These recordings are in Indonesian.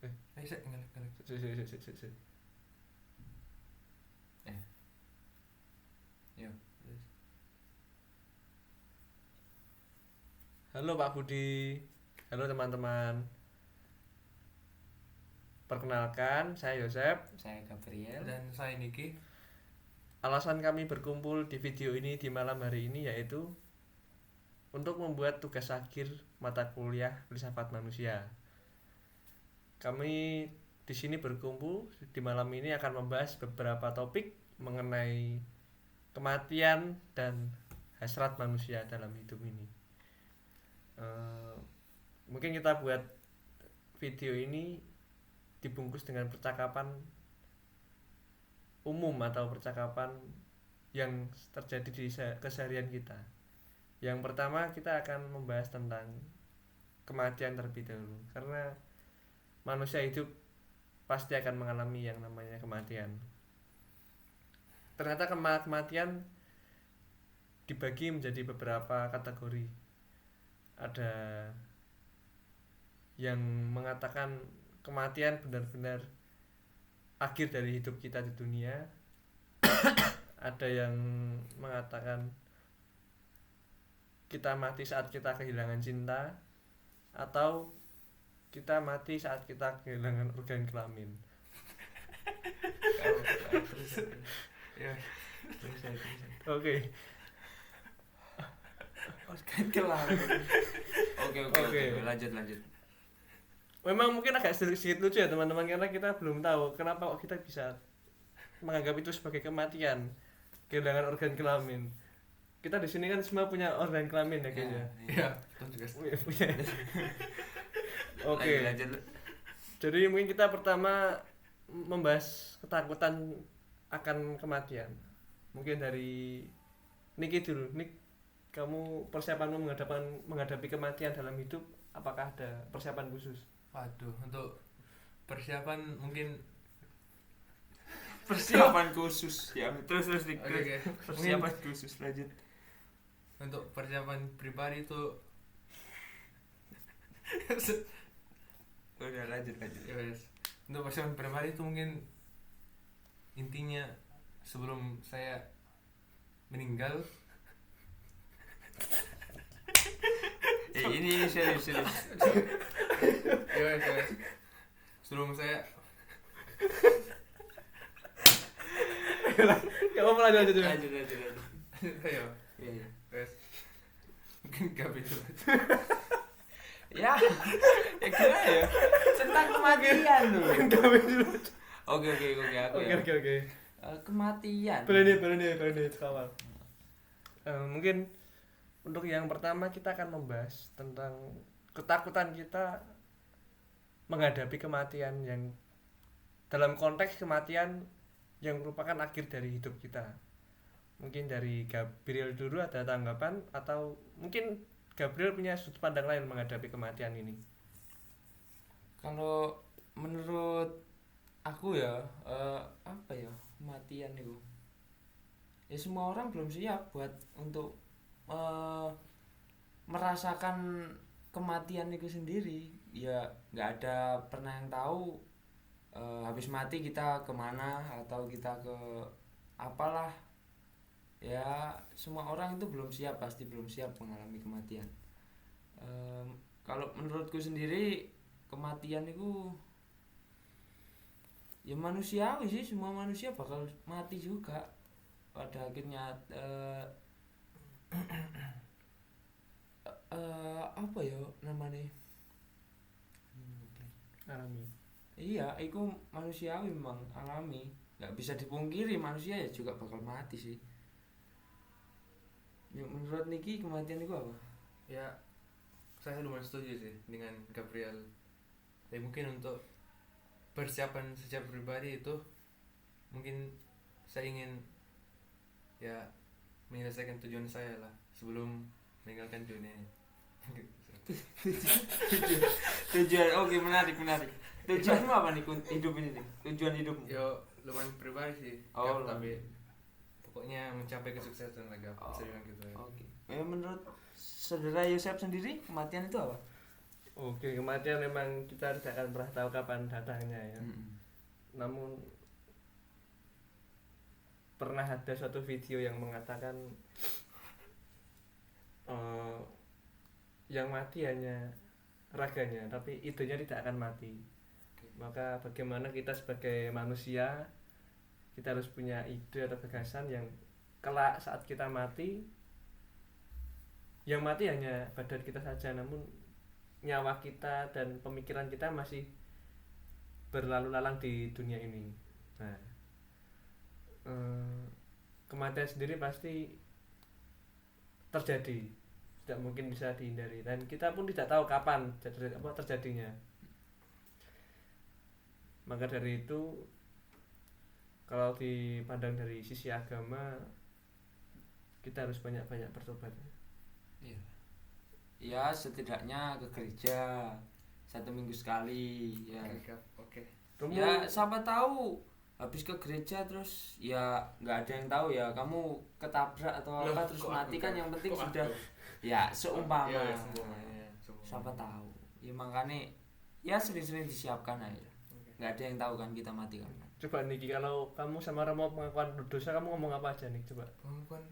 Sik ngelek. Sik. Yo. Halo Pak Budi. Halo teman-teman. Perkenalkan, saya Yosep. Saya Gabriel. Dan saya Niki. Alasan kami berkumpul di video ini di malam hari ini yaitu untuk membuat tugas akhir mata kuliah filsafat manusia. Kami di sini berkumpul di malam ini akan membahas beberapa topik mengenai kematian dan hasrat manusia dalam hidup ini. Mungkin kita buat video ini dibungkus dengan percakapan umum atau percakapan yang terjadi di keseharian kita. Yang pertama kita akan membahas tentang kematian terlebih dahulu, karena manusia hidup pasti akan mengalami yang namanya kematian. Ternyata kematian dibagi menjadi beberapa kategori. Ada yang mengatakan kematian benar-benar akhir dari hidup kita di dunia. Ada yang mengatakan kita mati saat kita kehilangan cinta, atau kita mati saat kita kehilangan organ kelamin. Oke. Organ kelamin. Oke, lanjut. Memang mungkin agak sedikit lucu ya teman-teman, karena kita belum tahu kenapa kok kita bisa menganggap itu sebagai kematian, kehilangan organ kelamin. Kita di sini kan semua punya organ kelamin ya kayaknya. Iya, juga Punya. Oke. Lanjut. Jadi mungkin kita pertama membahas ketakutan akan kematian. Mungkin dari Niki dulu. Nik, kamu persiapanmu menghadapi kematian dalam hidup, apakah ada persiapan khusus? Waduh, untuk persiapan mungkin Persiapan khusus ya. Terus Oke. persiapan khusus lanjut. Untuk persiapan pribadi itu Udah lanjut. ya wes. Untuk persiapan pribadi itu mungkin intinya sebelum saya meninggal Ini serius. ya wes. Sebelum saya Gak apa-apa, lanjut. Lanjut. ayo Iya. wes mungkin gak begitu. Ya gimana ya? Tentang kematian loh. Oke, aku ya. Oke. Kematian. Berani kawal. Mungkin untuk yang pertama kita akan membahas tentang ketakutan kita menghadapi kematian, yang dalam konteks kematian yang merupakan akhir dari hidup kita. Mungkin dari Gabriel dulu ada tanggapan, atau mungkin Gabriel punya sudut pandang lain menghadapi kematian ini. Kalau menurut aku ya, apa ya, kematian itu ya semua orang belum siap buat untuk merasakan kematian itu sendiri. Ya nggak ada pernah yang tahu habis mati kita kemana atau kita ke apalah. Ya semua orang itu belum siap, pasti belum siap mengalami kematian. Kalau menurutku sendiri kematian itu ya manusiawi sih, semua manusia bakal mati juga pada akhirnya. Apa ya namanya, Alami. iya itu manusiawi, memang alami, nggak bisa dipungkiri manusia ya juga bakal mati sih. Ya, menurut Niki kematian itu apa? Ya saya lumayan setuju sih dengan Gabriel. Ya mungkin untuk persiapan secara pribadi itu mungkin saya ingin ya menyelesaikan tujuan saya lah sebelum meninggalkan dunia ini. Tujuan, oke, menarik. Tujuanmu apa nih hidup ini nih? Tujuan hidupmu? Yo lumayan pribadi sih. Oh, tapi pokoknya mencapai kesuksesan lah Gap. Saya bilang gitu ya. Oke. Menurut saudara Yosep sendiri kematian itu apa? Oke, kematian memang kita tidak akan pernah tahu kapan datangnya ya. Namun pernah ada suatu video yang mengatakan yang mati hanya raganya, tapi idenya tidak akan mati. Maka bagaimana kita sebagai manusia, kita harus punya ide atau gagasan yang kelak saat kita mati, yang mati hanya badan kita saja, namun nyawa kita dan pemikiran kita masih berlalu lalang di dunia ini. Nah, kematian sendiri pasti terjadi, tidak mungkin bisa dihindari, dan kita pun tidak tahu kapan terjadinya. Maka dari itu, kalau dipandang dari sisi agama, kita harus banyak-banyak bertobat. Iya. Ya setidaknya ke gereja 1 minggu sekali ya. Oke. Ya siapa tahu habis ke gereja terus ya nggak ada yang tahu ya kamu ketabrak atau apa terus mati kan, yang penting sudah ya seumpama. Ya, siapa tahu. Ya makanya ya sering-sering disiapkan aja. Nggak ada yang tahu kan kita mati kapan. Coba Niki, kalau kamu sama Romo pengakuan dosa, kamu ngomong apa aja nih? Coba. Pengakuan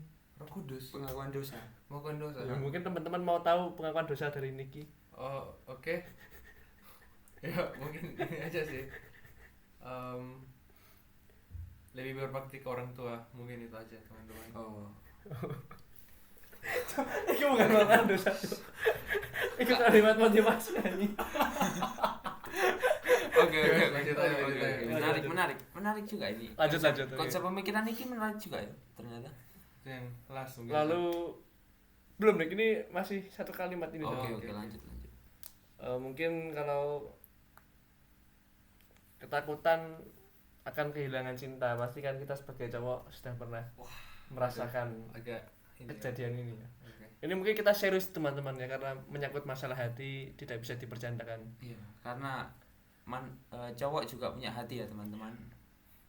Roh Kudus. Pengakuan dosa. Pengakuan dosa. Ya, mungkin teman-teman mau tahu pengakuan dosa dari Niki. Oh, oke. Ya, mungkin ini aja sih. Lebih berbakti ke orang tua, mungkin itu aja teman-teman. Oh. Iki bukan pengakuan dosa. Itu kalimat motivasi ini. Oke. Lanjut. Menarik juga ini. Lanjut. Konsep pemikiran ini menarik juga ya ternyata. Itu yang last mungkin. Lalu belum nih, ini masih satu kalimat ini. Oke, lanjut. Mungkin kalau ketakutan akan kehilangan cinta, pasti kan kita sebagai cowok sudah pernah merasakan agak kejadian ini ya. Okay. Ini mungkin kita serius teman-teman ya, karena menyangkut masalah hati tidak bisa dipercandakan. Iya, karena cowok juga punya hati ya teman-teman.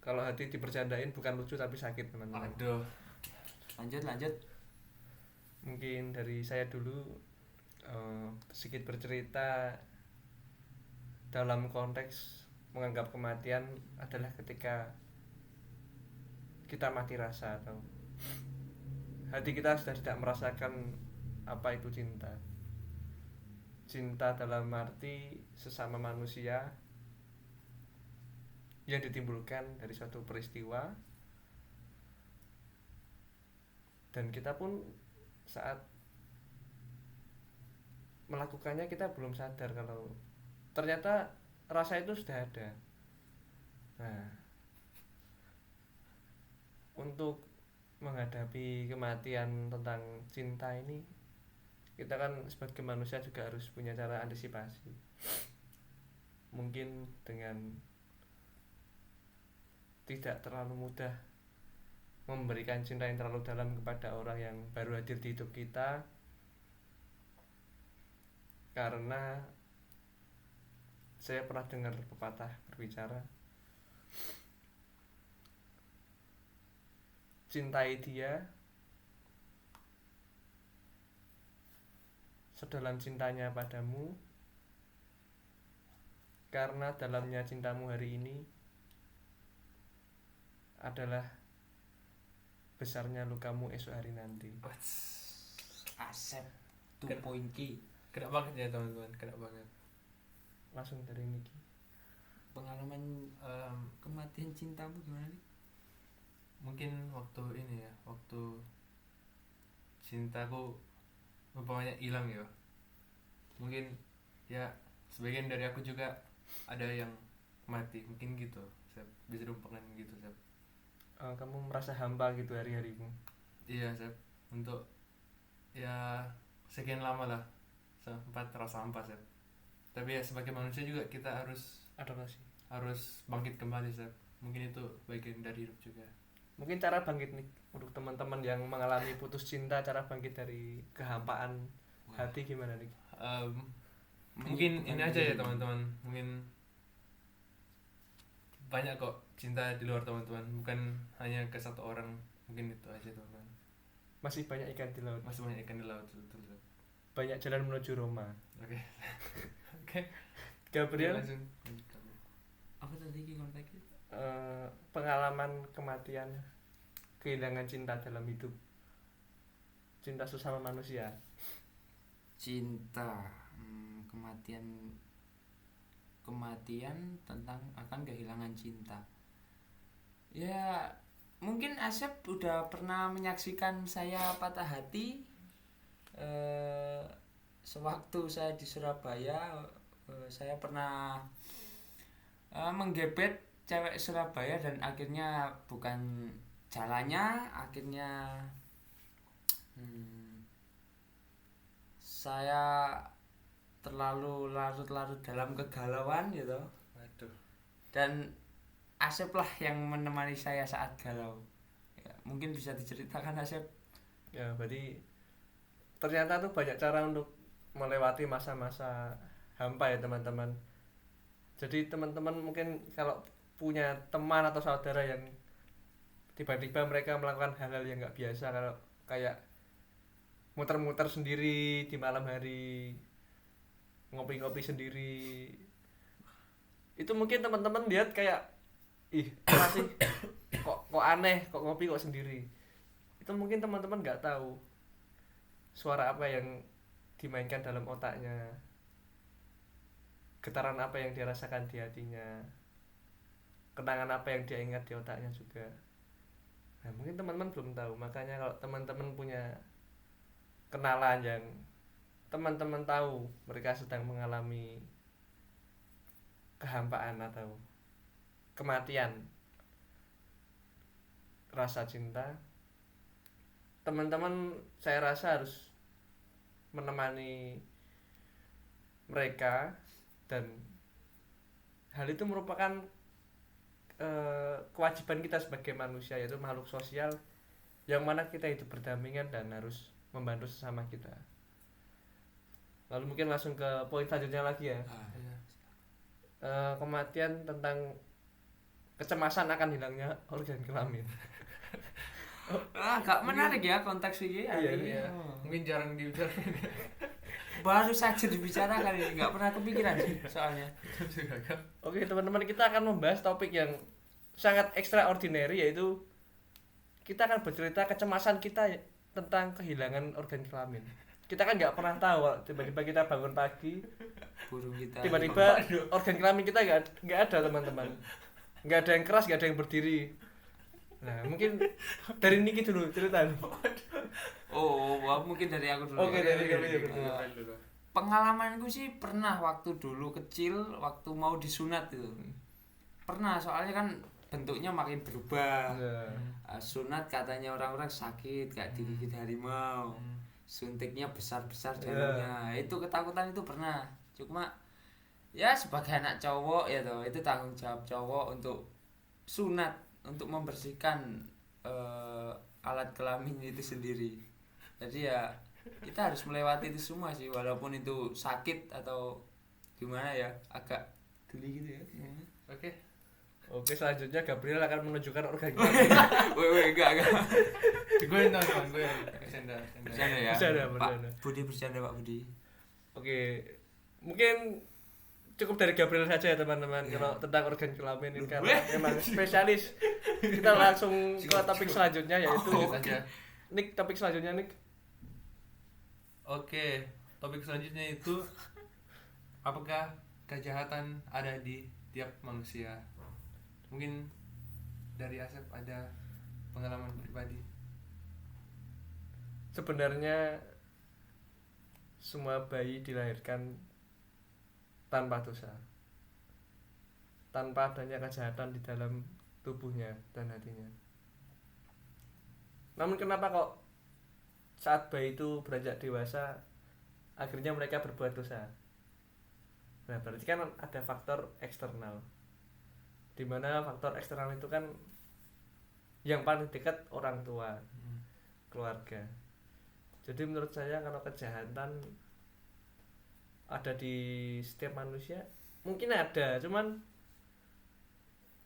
Kalau hati dipercandain bukan lucu tapi sakit teman-teman. Aduh. Lanjut. Mungkin dari saya dulu sedikit bercerita dalam konteks menganggap kematian adalah ketika kita mati rasa atau hati kita sudah tidak merasakan apa itu cinta. Cinta dalam arti sesama manusia yang ditimbulkan dari suatu peristiwa, dan kita pun saat melakukannya kita belum sadar kalau ternyata rasa itu sudah ada. Nah, untuk menghadapi kematian tentang cinta ini, kita kan sebagai manusia juga harus punya cara antisipasi. Mungkin dengan tidak terlalu mudah memberikan cinta yang terlalu dalam kepada orang yang baru hadir di hidup kita, karena saya pernah dengar pepatah berbicara, cintai dia sedalam cintanya padamu, karena dalamnya cintamu hari ini adalah besarnya lukamu esok hari nanti. Asep 2 point key. Kena banget ya teman-teman, kena banget. Langsung dari Niki. Pengalaman kematian cintamu gimana nih? Mungkin waktu ini ya, waktu cintaku umpamanya hilang ya. Mungkin ya sebagian dari aku juga ada yang mati, mungkin gitu. Saya bisa diumpamakan gitu, Sep. Kamu merasa hampa gitu hari-harimu? Iya, Sep. Untuk ya sekian lama lah sempat terasa hampa, Sep. Tapi ya sebagai manusia juga kita harus bangkit kembali, Sep. Mungkin itu bagian dari hidup juga. Mungkin cara bangkit nih untuk teman-teman yang mengalami putus cinta, cara bangkit dari kehampaan hati gimana nih? Mungkin ini aja ya teman-teman, mungkin banyak kok cinta di luar teman-teman, bukan hanya ke satu orang. Mungkin itu aja teman-teman. Masih banyak ikan di laut. Masih banyak ikan di laut, betul. Banyak jalan menuju Roma. Oke. Oke. Gabriel, Langsung. Apa tadi ki konteksnya? pengalaman kematian, kehilangan cinta dalam hidup, cinta sesama manusia. Cinta, kematian tentang akan kehilangan cinta. Ya, mungkin Asep udah pernah menyaksikan saya patah hati sewaktu saya di Surabaya. Saya pernah menggebet cewek Surabaya dan akhirnya bukan jalannya, akhirnya saya terlalu larut-larut dalam kegalauan gitu. Waduh. Dan Asep lah yang menemani saya saat galau. Ya, mungkin bisa diceritakan Asep. Ya, berarti ternyata tuh banyak cara untuk melewati masa-masa hampa ya teman-teman. Jadi teman-teman mungkin kalau punya teman atau saudara yang tiba-tiba mereka melakukan hal-hal yang nggak biasa, kalau kayak muter-muter sendiri di malam hari, ngopi-ngopi sendiri, itu mungkin teman-teman lihat kayak ih apa sih, kok aneh, kok ngopi kok sendiri. Itu mungkin teman-teman nggak tahu suara apa yang dimainkan dalam otaknya, getaran apa yang dirasakan di hatinya, kenangan apa yang dia ingat di otaknya juga. Nah, mungkin teman-teman belum tahu. Makanya kalau teman-teman punya kenalan yang teman-teman tahu mereka sedang mengalami kehampaan atau kematian rasa cinta, teman-teman saya rasa harus menemani mereka, dan hal itu merupakan kewajiban kita sebagai manusia, yaitu makhluk sosial yang mana kita hidup berdampingan dan harus membantu sesama kita. Lalu mungkin langsung ke poin selanjutnya lagi ya. Iya. Kematian tentang kecemasan akan hilangnya organ kelamin. Agak menarik ya konteks ini. Iya. Mungkin jarang dibicarakan. Baru saja dibicarakan ini, nggak pernah kepikiran sih soalnya. Oke teman-teman, kita akan membahas topik yang sangat extraordinary, yaitu kita akan bercerita kecemasan kita tentang kehilangan organ kelamin. Kita kan nggak pernah tahu, tiba-tiba kita bangun pagi, Burung kita. tiba-tiba organ kelamin kita nggak ada teman-teman, nggak ada yang keras, nggak ada yang berdiri. Nah mungkin dari Niki dulu cerita. Mungkin dari aku dulu. Oke, dari kamu ya, dulu. Pengalamanku sih pernah waktu dulu kecil, waktu mau disunat itu. Pernah, soalnya kan bentuknya makin berubah. Sunat katanya orang-orang sakit kayak digigit harimau. Suntiknya besar-besar jalurnya. Itu ketakutan itu pernah. Cuma ya sebagai anak cowok ya toh, itu tanggung jawab cowok untuk sunat, untuk membersihkan alat kelamin itu sendiri. Jadi ya kita harus melewati itu semua sih, walaupun itu sakit atau gimana ya, agak geli gitu ya. Oke, selanjutnya Gabriel akan menunjukkan organ kelamin. Enggak. Gue yang tahu, gue bercanda Ya. Bercanda. Pak Budi bercanda, Pak Budi. Oke, mungkin cukup dari Gabriel saja ya teman-teman. Kalau tentang organ kelamin ini karena memang spesialis. Kita langsung ke topik selanjutnya, yaitu Nick, topik selanjutnya Nick. Oke, topik selanjutnya itu apakah kejahatan ada di tiap manusia? Mungkin dari Asep ada pengalaman pribadi. Sebenarnya semua bayi dilahirkan tanpa dosa, tanpa adanya kejahatan di dalam tubuhnya dan hatinya. Namun kenapa kok saat bayi itu beranjak dewasa akhirnya mereka berbuat dosa? Nah, berarti kan ada faktor eksternal, dimana faktor eksternal itu kan yang paling dekat orang tua, keluarga. Jadi menurut saya kalau kejahatan ada di setiap manusia, mungkin ada, cuman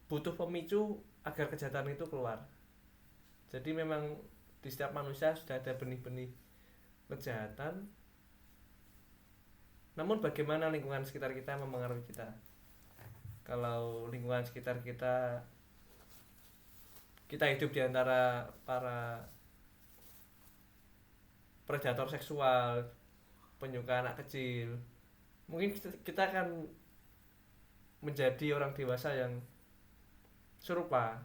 butuh pemicu agar kejahatan itu keluar. Jadi memang di setiap manusia sudah ada benih-benih kejahatan Namun bagaimana lingkungan sekitar kita mempengaruhi kita? Kalau lingkungan sekitar kita hidup di antara para predator seksual, penyuka anak kecil, mungkin kita akan menjadi orang dewasa yang serupa.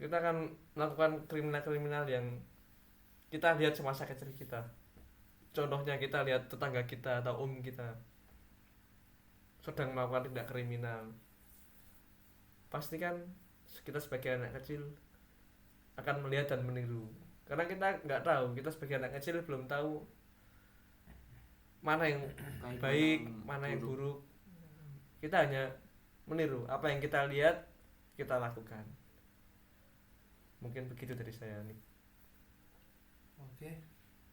Kita akan melakukan kriminal-kriminal yang kita lihat semasa kecil kita. Contohnya kita lihat tetangga kita atau kita sedang melakukan tindak kriminal. Pasti kan kita sebagai anak kecil akan melihat dan meniru. Karena kita nggak tahu, kita sebagai anak kecil belum tahu mana yang baik, mana yang buruk. Kita hanya meniru apa yang kita lihat, kita lakukan. Mungkin begitu dari saya nih. Oke,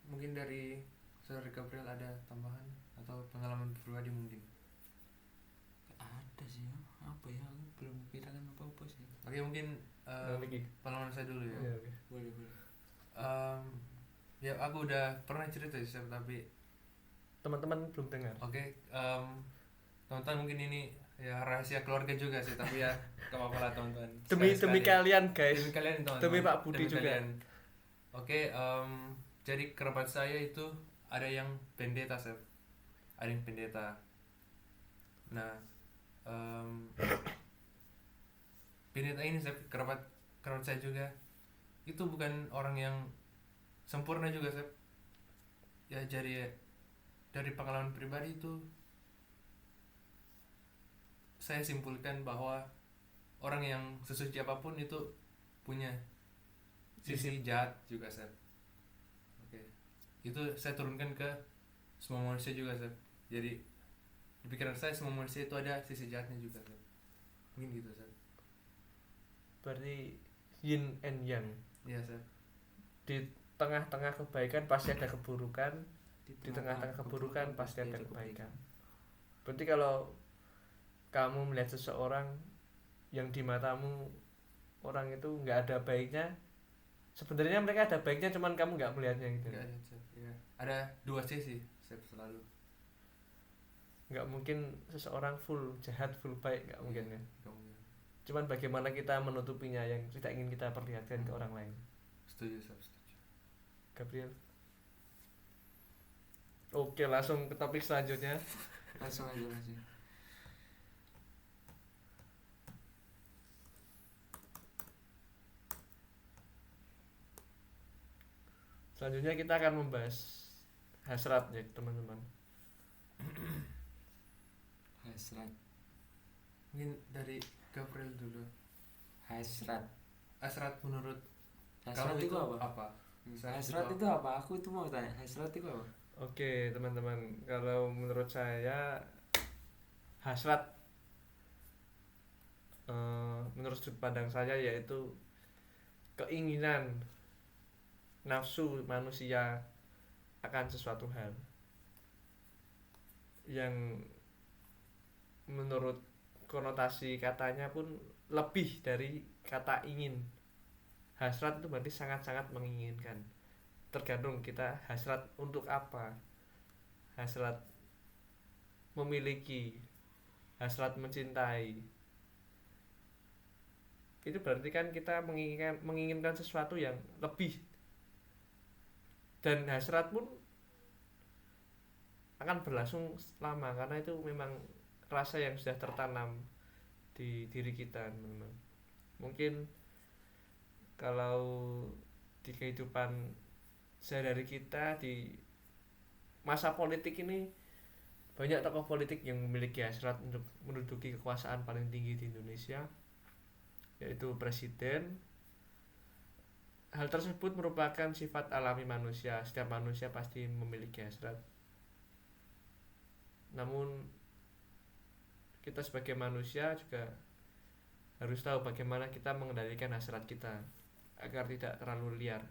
mungkin dari Saudara Gabriel ada tambahan atau pengalaman pribadi mungkin? Ada sih ya. Apa ya, aku belum kepikiran apa-apa sih. Oke, mungkin Lagi. pengalaman saya dulu ya. Iya, oke. Boleh. Ya aku udah pernah cerita sih, tapi Teman-teman belum dengar. oke, teman-teman mungkin ini ya rahasia keluarga juga sih, tapi ya gak apa-apa lah teman-teman. Demi Sekali-sekali. kalian guys. Demi kalian teman-teman. Demi Pak Budi Demi juga. kalian. Oke, jadi kerabat saya itu ada yang pendeta, Seth. Ada yang pendeta. Nah, pendeta ini Seth, kerabat saya juga. Itu bukan orang yang sempurna juga, Seth. Ya jadi dari pengalaman pribadi itu saya simpulkan bahwa orang yang sesuci apapun itu punya sisi jahat juga, Seth. Oke. Itu saya turunkan ke semua manusia juga, Seth. Jadi di pikiran saya semua manusia itu ada sisi jahatnya juga, Seth. Mungkin gitu, Seth. Berarti yin and yang. Iya, Seth. Di tengah-tengah kebaikan pasti ada keburukan, di tengah-tengah keburukan pasti ada kebaikan. Berarti kalau kamu melihat seseorang yang di matamu orang itu nggak ada baiknya, sebenarnya mereka ada baiknya, cuman kamu nggak melihatnya gitu. Enggak ada, Seth. Ya. Ada dua sisi, Seth, selalu. Nggak mungkin seseorang full jahat full baik, nggak mungkin ya. Nggak mungkin. Cuman bagaimana kita menutupinya yang tidak ingin kita perlihatkan ke orang lain. Setuju, Seth, setuju. Gabriel. Oke, langsung ke topik selanjutnya. Langsung aja. Selanjutnya kita akan membahas hasrat ya teman-teman. Hasrat. Mungkin dari Gabriel dulu. Hasrat. Hasrat menurut Hasrat kamu itu apa? Hasrat itu apa? Aku itu mau tanya. Hasrat itu apa? Oke teman-teman, kalau menurut saya hasrat menurut sudut pandang saya yaitu keinginan nafsu manusia akan sesuatu hal yang menurut konotasi katanya pun lebih dari kata ingin. Hasrat itu berarti sangat-sangat menginginkan. Tergantung kita hasrat untuk apa. Hasrat memiliki, hasrat mencintai. Itu berarti kan kita menginginkan sesuatu yang lebih. Dan hasrat pun akan berlangsung lama karena itu memang rasa yang sudah tertanam di diri kita, teman-teman. Mungkin kalau di kehidupan sehari-hari kita di masa politik ini banyak tokoh politik yang memiliki hasrat untuk menduduki kekuasaan paling tinggi di Indonesia, yaitu presiden. Hal tersebut merupakan sifat alami manusia. Setiap manusia pasti memiliki hasrat. Namun kita sebagai manusia juga harus tahu bagaimana kita mengendalikan hasrat kita agar tidak terlalu liar.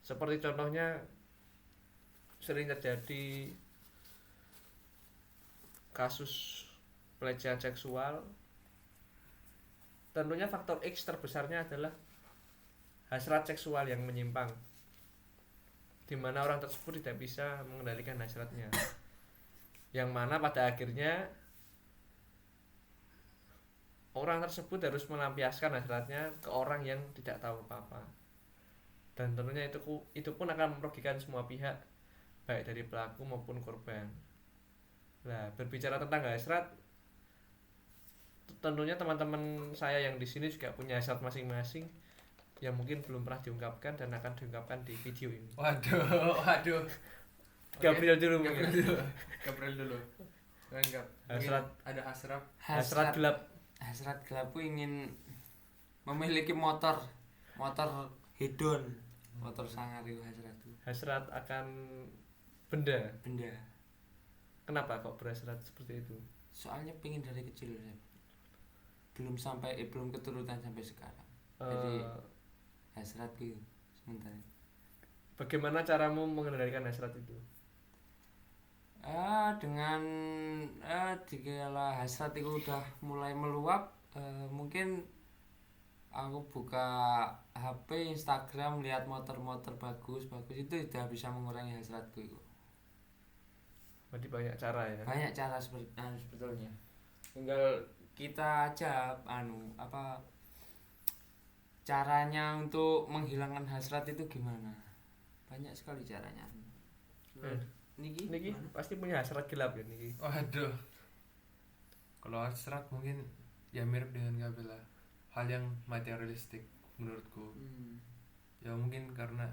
Seperti contohnya sering terjadi kasus pelecehan seksual. Tentunya faktor X terbesarnya adalah hasrat seksual yang menyimpang, di mana orang tersebut tidak bisa mengendalikan hasratnya. yang mana pada akhirnya orang tersebut harus melampiaskan hasratnya ke orang yang tidak tahu apa-apa, dan tentunya itu pun akan merugikan semua pihak, baik dari pelaku maupun korban. Nah, berbicara tentang hasrat, tentunya teman-teman saya yang di sini juga punya hasrat masing-masing yang mungkin belum pernah diungkapkan dan akan diungkapkan di video ini. Waduh. Gabriel dulu mungkin. Gabriel dulu. Enggak. Hasrat. Ada hasrat. Hasrat gelap. Hasrat gelapku ingin memiliki motor hedon, motor sangar itu hasratku. Hasrat akan benda. Kenapa kok berhasrat seperti itu? Soalnya pengen dari kecil ya. belum keturutan sampai sekarang. Jadi hasratku sementara. Bagaimana caramu mengendalikan hasrat itu? Dengan jika hasrat itu udah mulai meluap, mungkin aku buka HP, Instagram, lihat motor-motor bagus itu udah bisa mengurangi hasratku itu. Berarti banyak cara ya? Banyak cara sebetulnya. Tinggal kita aja caranya untuk menghilangkan hasrat itu gimana? Banyak sekali caranya. Niki pasti punya hasrat gelap ya Niki. Waduh. Kalau hasrat mungkin ya mirip dengan Gabriel lah. Hal yang materialistik menurutku. Ya mungkin karena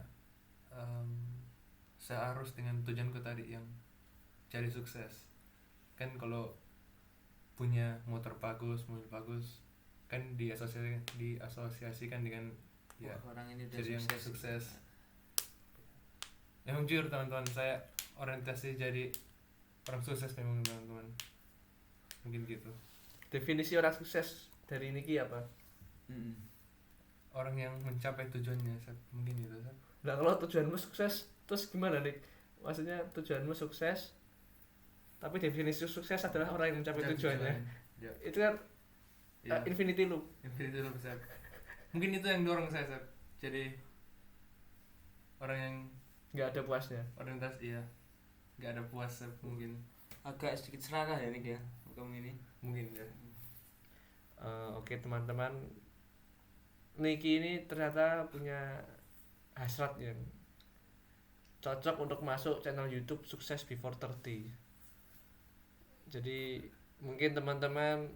searus dengan tujuanku tadi yang cari sukses. Kan kalau punya motor bagus, mobil bagus, kan diasosiasikan dengan ya orang ini udah jadi yang sukses. Yang jujur teman-teman, saya orientasi jadi orang sukses memang teman-teman. Mungkin gitu. Definisi orang sukses dari Niki apa? Orang yang mencapai tujuannya, mungkin itu. Nah, kalau tujuanmu sukses, terus gimana nih? Maksudnya tujuanmu sukses, tapi definisi sukses adalah orang yang mencapai tujuannya. Ya. Itu kan infinity loop. Infinity loop, Sep. Mungkin itu yang dorong saya, Sep. Jadi orang yang nggak ada puasnya. Orientasi iya. Nggak ada puas, Sep, mungkin. Agak sedikit serakah ya Nik ya, kamu ini. Mungkin ya. Oke teman-teman, Niki ini ternyata punya hasrat yang cocok untuk masuk channel YouTube Sukses Before 30. Jadi mungkin teman-teman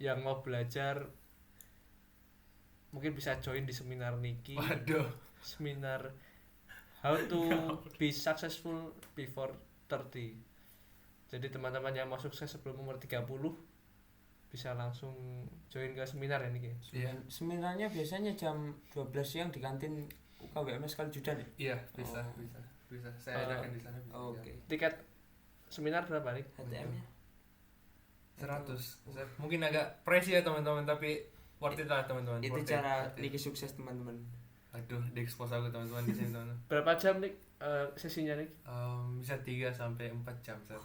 yang mau belajar mungkin bisa join di seminar Niki. Waduh. Seminar How to be successful before 30. Jadi teman-teman yang mau sukses sebelum umur 30 bisa langsung join ke seminar ya Niki. Iya. Seminarnya biasanya jam 12 siang di kantin UKWMS Kalijudan ya? Iya, bisa. Saya adakan di sana. Oke. Tiket seminar berapa nih? HTM-nya 100. Mungkin agak pricey ya teman-teman, tapi worth it lah teman-teman. itu cara Niki sukses teman-teman. Aduh, di-expose aku teman-teman di sini teman-teman. Berapa jam nih sesinya nih? Bisa 3 sampai 4 jam, Sep.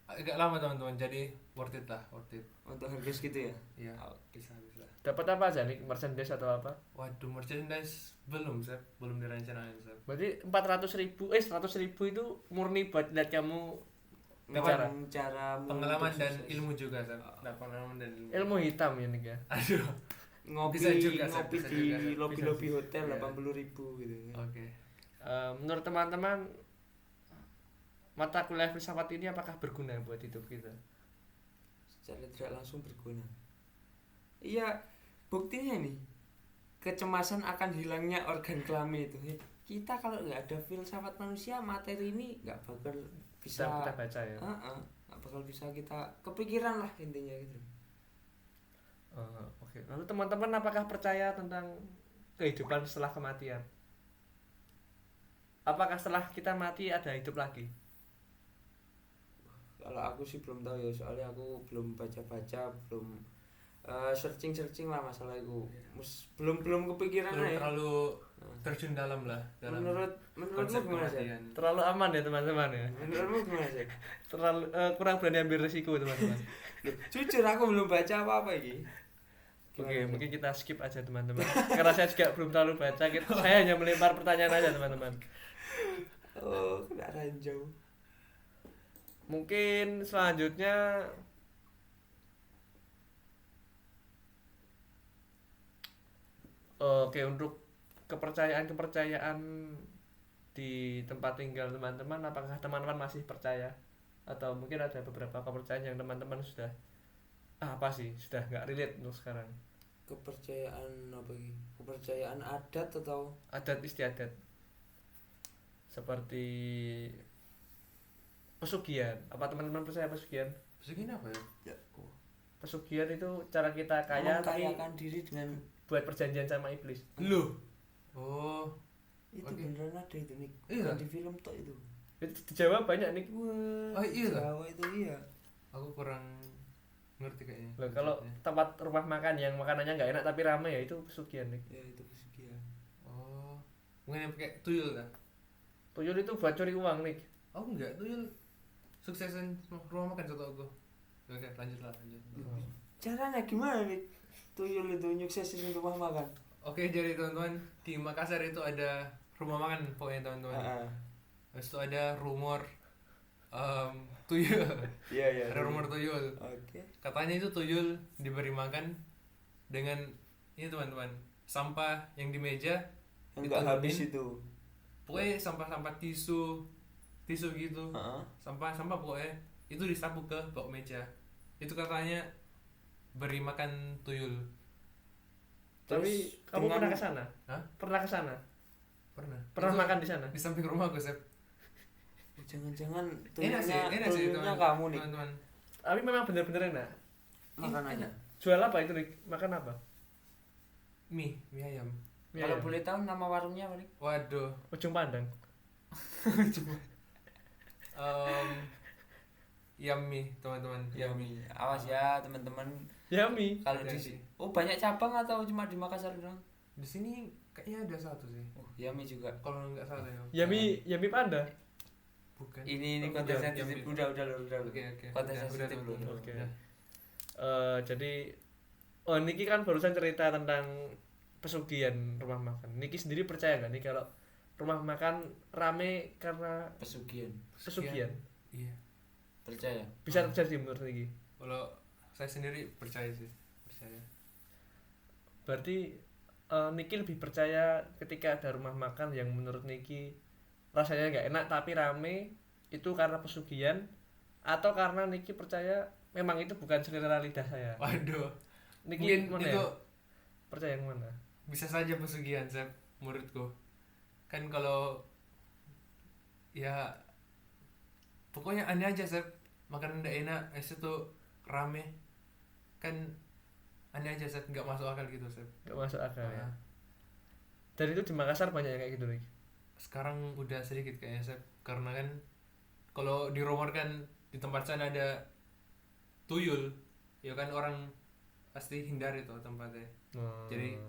Agak lama teman-teman, jadi worth it lah, worth it. Untuk harga segitu ya? Iya. Bisa. Dapat apa aja nih? Merchandise atau apa? Waduh, merchandise belum, Sep. Belum direncanain, Sep. Berarti 100.000 itu murni buat lihat kamu bicara. Pengalaman dan ilmu juga, Sep. Nah, pengalaman dan Ilmu hitam ya nih ya. Aduh. Ngopi Bisa juga, di lobi-lobi hotel Iya. 80.000 gitu. Oke. Menurut teman-teman, mata kuliah filsafat ini apakah berguna buat hidup kita? Secara tidak langsung berguna. Iya, buktinya nih kecemasan akan hilangnya organ kelamin itu. Kita kalau nggak ada filsafat manusia, materi ini nggak bakal bisa kita baca ya. Nggak bakal bisa kita kepikiran lah intinya gitu. Oke. Lalu teman-teman apakah percaya tentang kehidupan setelah kematian? Apakah setelah kita mati ada hidup lagi? Kalau aku sih belum tahu ya, soalnya aku belum baca-baca, belum searching lah masalah itu. Belum kepikiran Belum ya. terlalu terjun dalam lah dalam Menurutmu konsep gimana sih? kematian. Terlalu aman ya teman-teman ya. Menurutmu gimana sih? Terlalu kurang berani ambil risiko teman-teman. Jujur aku belum baca apa-apa ini. Oke, mungkin kita skip aja teman-teman. Karena saya juga belum terlalu baca. Saya hanya melempar pertanyaan aja teman-teman. Oh, kena ranjau. Mungkin selanjutnya oke, untuk kepercayaan di tempat tinggal teman-teman, apakah teman-teman masih percaya atau mungkin ada beberapa kepercayaan yang teman-teman sudah apa sih sudah nggak relate untuk sekarang? Kepercayaan apa ini? Kepercayaan adat atau Adat istiadat seperti pesugihan. Apa teman-teman percaya pesugihan? Pesugihan apa ya? Pesugihan itu cara kita kaya tapi mengkayakan diri dengan buat perjanjian sama iblis. Loh. Oh, itu Oke. beneran ada itu nih. Iya. Bukan di film tok itu. Itu di Jawa banyak nih. Wah, Oh, iya lah. Jawa itu iya. aku kurang ngerti kayaknya. Loh, kalau konsepnya. tempat rumah makan yang makanannya nggak enak tapi ramai ya itu pesugihan nih. Ya itu pesugihan. Oh, mungkin yang pakai tuyul lah. Tuyul itu buat curi uang nih. Oh enggak, tuyul suksesan rumah makan satu aku. Oke, lanjut. Caranya gimana nih? Tuyul itu nyuksesin rumah makan. Oke, jadi teman-teman di Makassar itu ada rumah makan pokoknya teman-teman. Heeh. Habis itu ada rumor tuyul. Iya iya. Ada rumor tuyul. Oke. Katanya itu tuyul diberi makan dengan ini teman-teman, sampah yang di meja Enggak diturunin. habis itu. Pokoknya sampah-sampah tisu gitu. Heeh. Sampah pokoknya itu disapu ke bawah meja. Itu katanya beri makan tuyul. Tapi Terus kamu dengan- pernah ke sana? Hah? Pernah ke sana? Pernah Pernah Itu makan di sana? di samping rumahku, Sep. Jangan-jangan Enak sih tuyulnya teman- kamu nih teman-teman. Tapi memang bener-bener enak. makanannya. Enak. Jual apa itu nih? Makan apa? Mie ayam. Mie Kalau ayam. boleh tahu nama warungnya apa nih? Waduh. Ujung Pandang. Yummy teman-teman, yummy. Awas ya teman-teman. Yummy. Kalau Hati-hati. banyak cabang atau cuma di Makassar doang? Di sini kayaknya ada satu sih. Yummy juga. Kalau nggak salah ya. Yummy Panda. Bukan. Ini Oh, konten udah, sensitif. Yummy. Udah. Oke. Konten Udah, sensitif teman-teman. dulu. Oke. Udah. Jadi Niki kan barusan cerita tentang pesugihan rumah makan. Niki sendiri percaya nggak nih kalau rumah makan rame karena Pesugihan. pesugihan? Iya. Percaya? Bisa terjadi menurut Niki. Kalau saya sendiri percaya sih. Percaya. Berarti Niki lebih percaya ketika ada rumah makan yang menurut Niki rasanya nggak enak tapi rame itu karena pesugihan atau karena Niki percaya memang itu bukan selera lidah saya. Waduh. Niki Mungkin mana itu ya? Percaya yang mana? bisa saja pesugihan, Sep, menurutku. Kan kalau ya pokoknya aneh aja, Sep. Makanan nggak enak, es itu rame. Kan aneh aja, Sep, nggak masuk akal gitu, Sep. Nggak masuk akal ya. Nah, Dan itu di Makassar banyak yang kayak gitu nih. sekarang udah sedikit kayaknya, Sep, karena kan kalau di rumor kan di tempat sana ada tuyul, ya kan orang pasti hindari tuh tempatnya. Jadi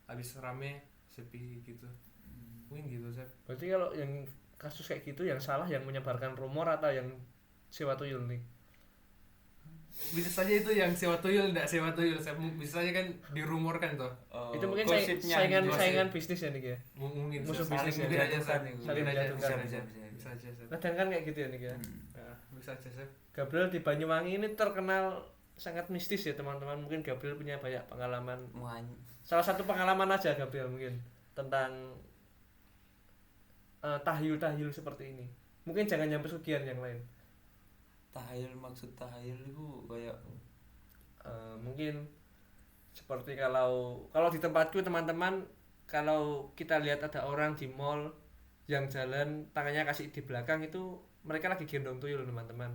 habis rame sepi gitu, mungkin gitu, Sep. Berarti kalau yang kasus kayak gitu yang salah yang menyebarkan rumor atau yang sewa tuyul nih? Bisa saja itu yang sewa tuyul, enggak sewa tuyul, Sep. Bisa saja kan dirumorkan tuh. Itu mungkin Gosipnya saingan gitu. saingan bisnis ya nih ya. Mungkin Musuh Sep. bisnis Mungkin ya. aja, Sep. Saling Mungkin aja, menjatuhkan. bisa aja, Sep. Kadang kan kayak gitu ya nih ya. Ya, bisa aja, Sep. Gabriel di Banyuwangi ini terkenal sangat mistis ya teman-teman. Mungkin Gabriel punya banyak pengalaman. Salah satu pengalaman aja Gabriel mungkin tentang tahyul-tahyul seperti ini. Mungkin jangan yang pesugihan yang lain. Tahayul, maksud tahayul itu kayak Mungkin seperti kalau di tempatku teman-teman, kalau kita lihat ada orang di mall yang jalan tangannya kasih di belakang itu mereka lagi gendong tuyul teman-teman.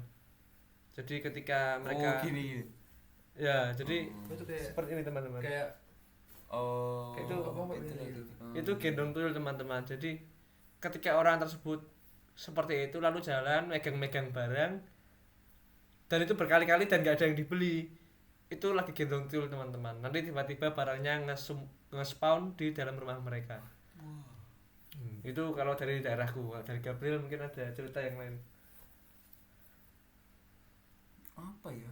Jadi ketika mereka gini. ya jadi Itu kayak seperti ini teman-teman. kayak Kayak itu apa itu ini? gitu. Itu gendong tuyul teman-teman. Jadi ketika orang tersebut seperti itu lalu jalan megang-megang barang dan itu berkali-kali dan nggak ada yang dibeli, itu lagi gendong tuyul teman-teman. Nanti tiba-tiba barangnya nge-spawn di dalam rumah mereka. Itu kalau dari daerahku. Dari Gabriel mungkin ada cerita yang lain. Apa ya?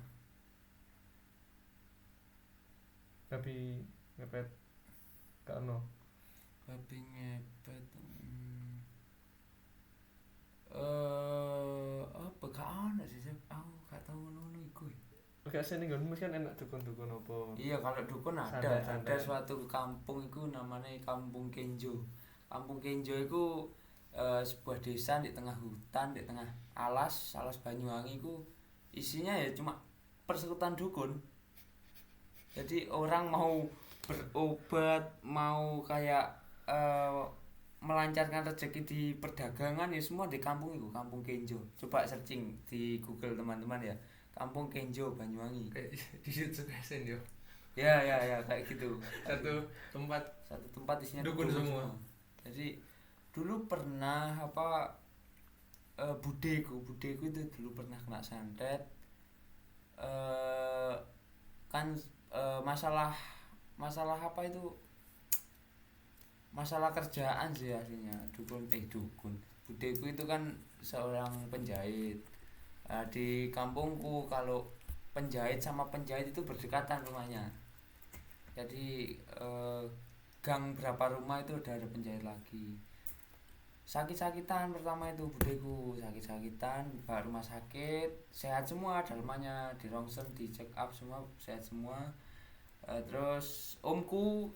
Tapi ngepet gak ono. Babi ngepet. Apa? Gak Gak sih ning nggonmu kan enak dukun-dukun apa? Iya, kalau dukun ada. Santet-santet. Ada suatu kampung itu namanya Kampung Kenjo. Kampung Kenjo itu sebuah desa di tengah hutan, di tengah alas Banyuwangi itu isinya ya cuma persekutuan dukun. Jadi orang mau berobat, mau kayak melancarkan rezeki di perdagangan ya semua di kampung itu, Kampung Kenjo. Coba searching di Google teman-teman ya. Kampung Kenjo Banyuwangi. Kayak di situ kesen yo. Ya kayak gitu. Satu tempat Isinya dukun semua. Jadi dulu pernah budeku itu dulu pernah kena santet. Kan masalah apa itu, masalah kerjaan sih aslinya. Dukun budeku itu kan seorang penjahit. Nah, di kampungku kalau penjahit sama penjahit itu berdekatan rumahnya. Jadi gang berapa rumah itu udah ada penjahit lagi. Sakit-sakitan pertama itu budeku, sakit-sakitan bawa rumah sakit, sehat semua, dalamannya di ronsen, di check up semua sehat semua. Terus omku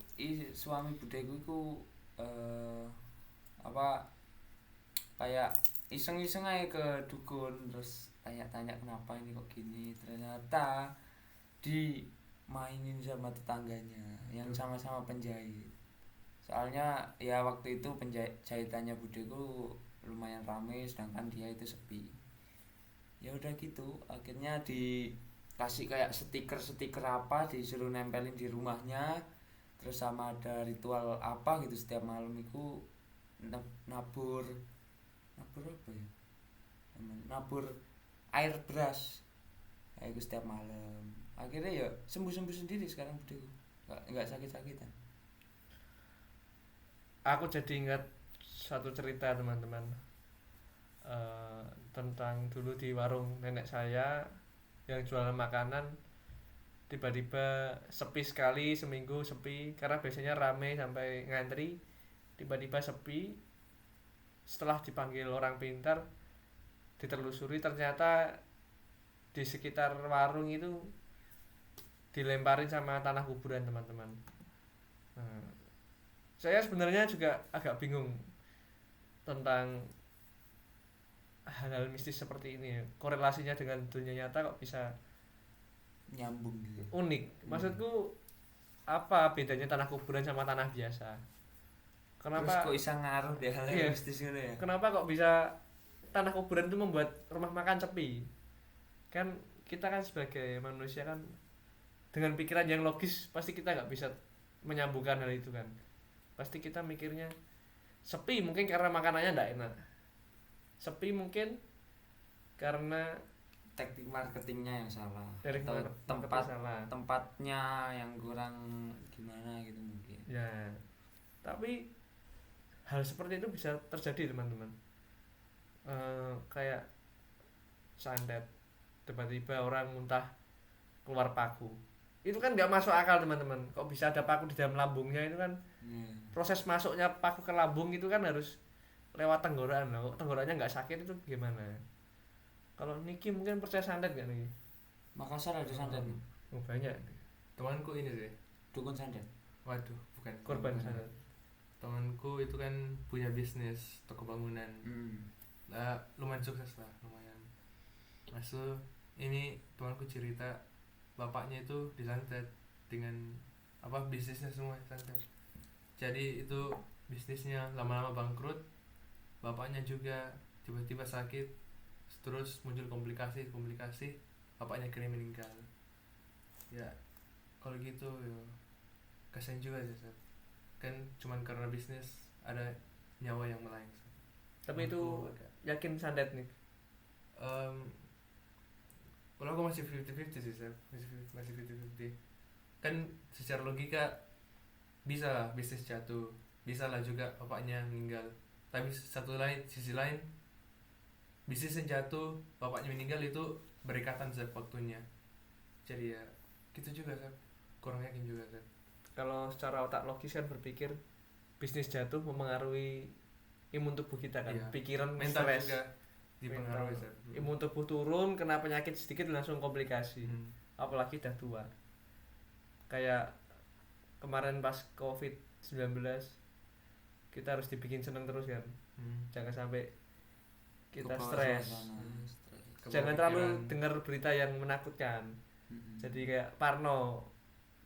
suami budeku itu kayak iseng-iseng aja ke dukun, terus tanya-tanya kenapa ini kok gini, ternyata dimainin sama tetangganya yang sama-sama penjahit. Soalnya ya waktu itu jahitannya budeku lumayan rame sedangkan dia itu sepi. Ya udah gitu, akhirnya dikasih kayak stiker apa, disuruh nempelin di rumahnya. Terus sama ada ritual apa gitu setiap malam itu nabur apa ya? Nabur air beras. Kayak itu setiap malam. Akhirnya ya sembuh sendiri sekarang budeku. Enggak sakit-sakitan. Aku jadi ingat satu cerita teman-teman, tentang dulu di warung nenek saya yang jualan makanan, tiba-tiba sepi sekali, seminggu sepi karena biasanya rame sampai ngantri, tiba-tiba sepi. Setelah dipanggil orang pintar, ditelusuri ternyata di sekitar warung itu dilemparin sama tanah kuburan teman-teman. Saya sebenarnya juga agak bingung tentang hal-hal mistis seperti ini. Korelasinya dengan dunia nyata kok bisa Nyambung gitu. unik. Maksudku apa bedanya tanah kuburan sama tanah biasa? Kenapa Terus kok bisa ngaruh deh hal iya, mistis gitu ya? kenapa kok bisa tanah kuburan itu membuat rumah makan sepi? Kan kita kan sebagai manusia kan dengan pikiran yang logis pasti kita nggak bisa menyambungkan hal itu kan. Pasti kita mikirnya sepi mungkin karena makanannya nggak enak, sepi mungkin karena Teknik marketingnya yang salah, dari atau salah. tempatnya yang kurang gimana gitu mungkin. Ya, tapi hal seperti itu bisa terjadi teman-teman. Kayak santet, tiba-tiba orang muntah keluar paku, itu kan nggak masuk akal teman-teman. Kok bisa ada paku di dalam lambungnya? Itu kan proses masuknya paku ke lambung itu kan harus lewat tenggorokan. Kok tenggorokannya nggak sakit itu gimana? Kalau Niki mungkin percaya santet nggak nih? Makassar ada santet. Oh, banyak. Temanku ini sih. Dukun santet. Waduh, bukan. Korban santet. Temanku itu kan punya bisnis toko bangunan. Nah, lumayan sukses lah, lumayan. Masuk ini temanku cerita bapaknya itu disantet dengan bisnisnya semua santet. Jadi itu bisnisnya lama-lama bangkrut, bapaknya juga tiba-tiba sakit, terus muncul komplikasi, bapaknya kini meninggal. Ya kalau gitu ya kasian juga sih Seth. Kan cuman karena bisnis ada nyawa yang melayang. Tapi itu yakin santet nih? Kalau aku masih 50-50 sih Seth. Masih 50-50. Kan secara logika bisa lah bisnis jatuh, bisa lah juga bapaknya meninggal. Tapi sisi lain bisnis yang jatuh, bapaknya meninggal itu berikatan Seth waktunya. Jadi ya gitu juga Seth. Kurang yakin juga Seth. Kalau secara otak logis kan berpikir bisnis jatuh memengaruhi imun tubuh kita kan, iya. Pikiran, mental stres, juga dipengaruhi Seth. Imun tubuh turun, kena penyakit sedikit langsung komplikasi. apalagi udah tua. Kayak kemarin pas COVID-19 kita harus dibikin seneng terus kan. Jangan sampai kita Kebawa stres. suasana, Hmm. stres. Jangan Kebawa terlalu pikiran. dengar berita yang menakutkan. Mm-mm. Jadi kayak parno.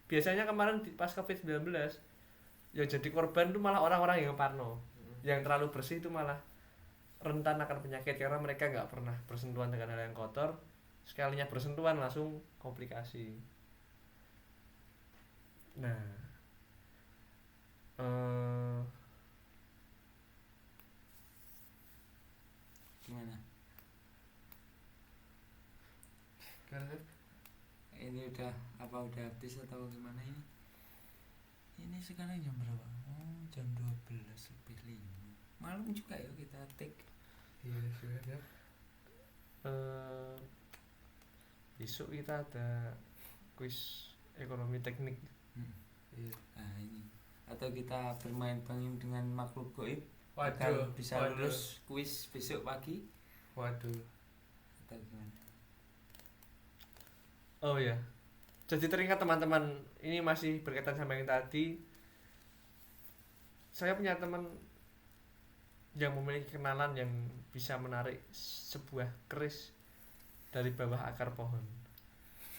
Biasanya kemarin pas COVID-19 yang jadi korban tuh malah orang-orang yang parno. Yang terlalu bersih itu malah rentan akan penyakit karena mereka nggak pernah bersentuhan dengan hal yang kotor. Sekalinya bersentuhan langsung komplikasi. Nah, Gimana? Kan Sep? Ini udah habis atau gimana ini? Ini sekarang jam berapa? Oh, jam 12:05. Malam juga ya kita take. Iya sudah Sep. besok kita ada kuis ekonomi teknik. Iya. Nah, ini. Atau kita bermain bangim dengan makhluk goib Waduh, agar bisa waduh. lulus kuis besok pagi Waduh. atau gimana? Oh ya, jadi teringat teman-teman, ini masih berkaitan sama yang tadi. Saya punya teman yang memiliki kenalan yang bisa menarik sebuah keris dari bawah akar pohon.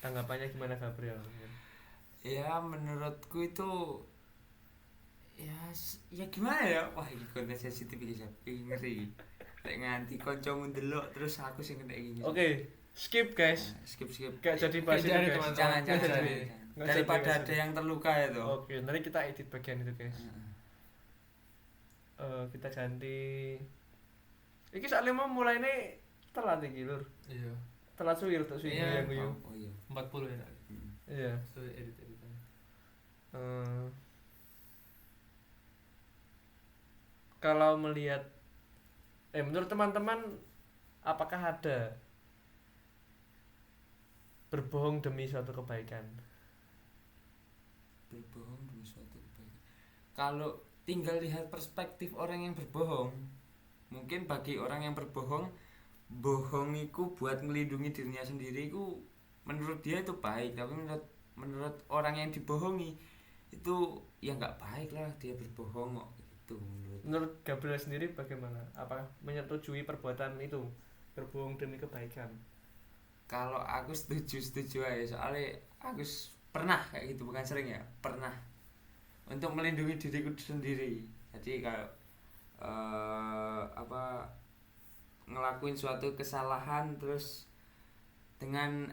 Tanggapannya gimana Gabriel? Ya menurutku itu ya gimana ya, wah ini konten sensitif iki ngeri lek nganti kancamu ndelok terus aku sing kena iki. Oke, skip guys. Nah, skip Gak jadi bahas Jadi itu guys. teman-teman. jangan Nggak jangan, jadi. jangan. Nggak Daripada jadi, nggak ada jadi. yang terluka ya toh. Oke, nanti kita edit bagian itu guys. Kita ganti. Iki soalnya mau mulai ini telat iki lur. Iya. Telat suwi untuk suwi Iya. yang guyu. Oh iya. 40 ya. Iya. Itu edit-editan. Kalau melihat menurut teman-teman apakah ada berbohong demi suatu kebaikan? Berbohong demi suatu kebaikan. Kalau tinggal lihat perspektif orang yang berbohong, mungkin bagi orang yang berbohong, bohong itu buat melindungi dirinya sendiri itu menurut dia itu baik, tapi menurut orang yang dibohongi itu ya nggak baik lah dia berbohong kok gitu menurut. Menurut Gabriel sendiri bagaimana? Apakah menyetujui perbuatan itu berbohong demi kebaikan? Kalau aku setuju aja, soalnya aku pernah kayak gitu, bukan sering ya, pernah untuk melindungi diriku sendiri. Jadi kalau ngelakuin suatu kesalahan terus dengan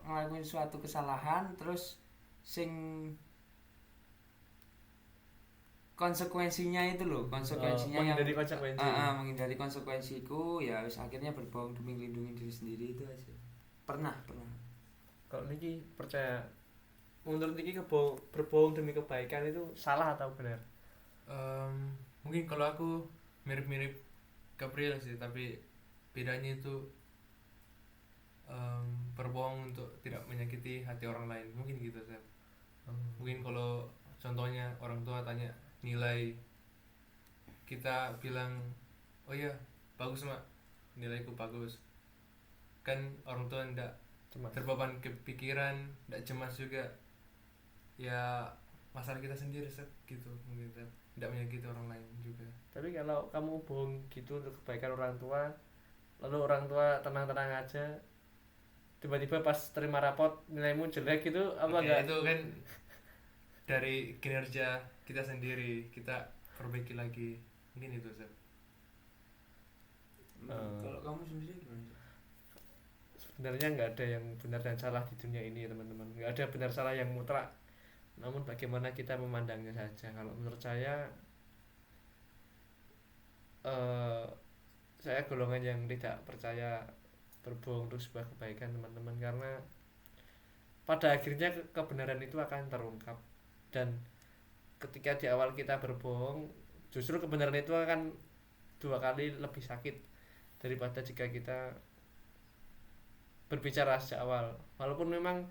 ngelakuin suatu kesalahan terus sing konsekuensinya itu loh, konsekuensinya yang menghindari konsekuensi. menghindari konsekuensiku ya wis akhirnya berbohong demi melindungi diri sendiri itu aja. Pernah. Kalau Niki percaya, menurut Niki berbohong demi kebaikan itu salah atau benar? Mungkin kalau aku mirip-mirip Gabriel sih, tapi bedanya itu berbohong untuk tidak menyakiti hati orang lain, mungkin gitu Sep. Mungkin kalau contohnya orang tua tanya nilai, kita bilang oh iya bagus mak, nilaiku bagus, kan orang tua ndak Cuma terbeban kepikiran, ndak cemas juga, ya masalah kita sendiri Sep, gitu mungkin Sep. Ndak menyakiti orang lain juga. tapi kalau kamu bohong gitu untuk kebaikan orang tua, lalu orang tua tenang-tenang aja, tiba-tiba pas terima rapot nilaimu jelek gitu, apa Oke, enggak? itu kan dari kinerja kita sendiri, kita perbaiki lagi, mungkin itu Sep. Kalau kamu sendiri gimana? Sebenarnya nggak ada yang benar dan salah di dunia ini teman-teman, nggak ada benar salah yang mutlak, namun bagaimana kita memandangnya saja. Kalau menurut saya golongan yang tidak percaya berbohong untuk sebuah kebaikan teman-teman, karena pada akhirnya kebenaran itu akan terungkap, dan ketika di awal kita berbohong justru kebenaran itu akan 2 kali lebih sakit daripada jika kita berbicara sejak awal. Walaupun memang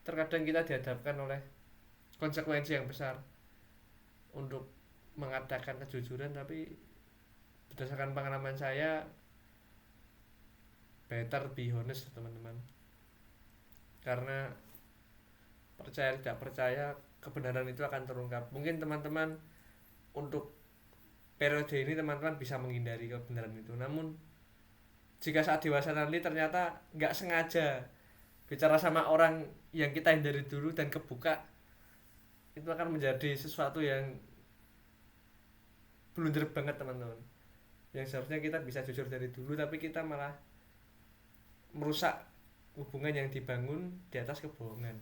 terkadang kita dihadapkan oleh konsekuensi yang besar untuk mengatakan kejujuran, tapi berdasarkan pengalaman saya better be honest teman-teman, karena percaya tidak percaya kebenaran itu akan terungkap. Mungkin teman-teman untuk periode ini teman-teman bisa menghindari kebenaran itu, namun jika saat dewasa nanti ternyata nggak sengaja bicara sama orang yang kita hindari dulu dan kebuka, itu akan menjadi sesuatu yang blunder banget teman-teman, yang seharusnya kita bisa jujur dari dulu tapi kita malah merusak hubungan yang dibangun di atas kebohongan.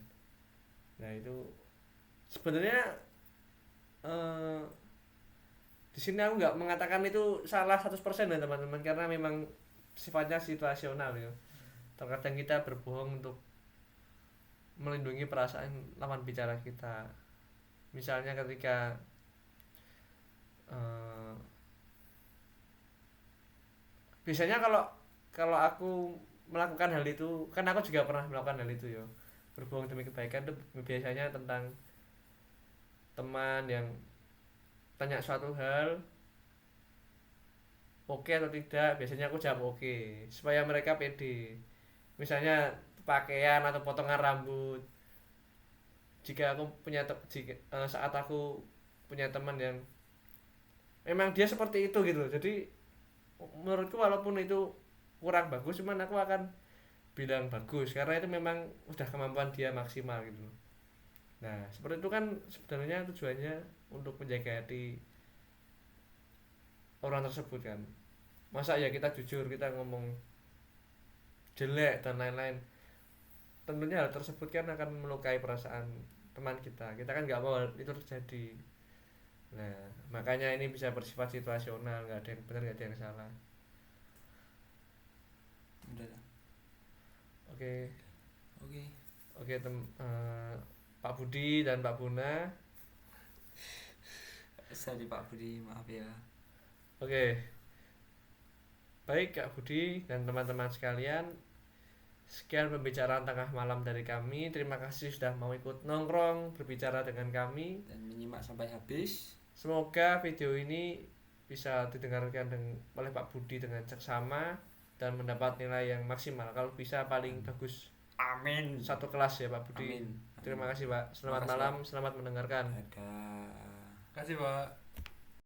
Nah itu sebenarnya di sini aku nggak mengatakan itu salah 100% ya teman-teman, karena memang sifatnya situasional ya. Terkadang kita berbohong untuk melindungi perasaan lawan bicara kita. Misalnya ketika biasanya kalau aku melakukan hal itu, kan aku juga pernah melakukan hal itu ya, berbohong demi kebaikan itu biasanya tentang teman yang tanya suatu hal oke atau tidak, biasanya aku jawab oke supaya mereka pede. Misalnya pakaian atau potongan rambut, jika aku punya saat aku punya teman yang memang dia seperti itu gitu, jadi menurutku walaupun itu kurang bagus, cuman aku akan bilang bagus karena itu memang udah kemampuan dia maksimal gitu. Nah seperti itu kan sebenarnya tujuannya untuk menjaga hati orang tersebut kan. Masa ya kita jujur, kita ngomong jelek dan lain-lain, tentunya hal tersebut kan akan melukai perasaan teman kita kan nggak mau hal itu terjadi. Nah makanya ini bisa bersifat situasional, nggak ada yang benar nggak ada yang salah. Udah lah. Oke. Oke. Pak Budi dan Pak Buna. Sorry Pak Budi, maaf ya. Oke. Baik Kak Budi dan teman-teman sekalian, sekian pembicaraan tengah malam dari kami. Terima kasih sudah mau ikut nongkrong berbicara dengan kami dan menyimak sampai habis. Semoga video ini bisa didengarkan oleh Pak Budi dengan seksama dan mendapat nilai yang maksimal. Kalau bisa paling bagus. Amin. Satu kelas ya Pak Budi. Amin. Terima kasih Pak. Selamat malam, Selamat mendengarkan. Dadah. Kasih Pak.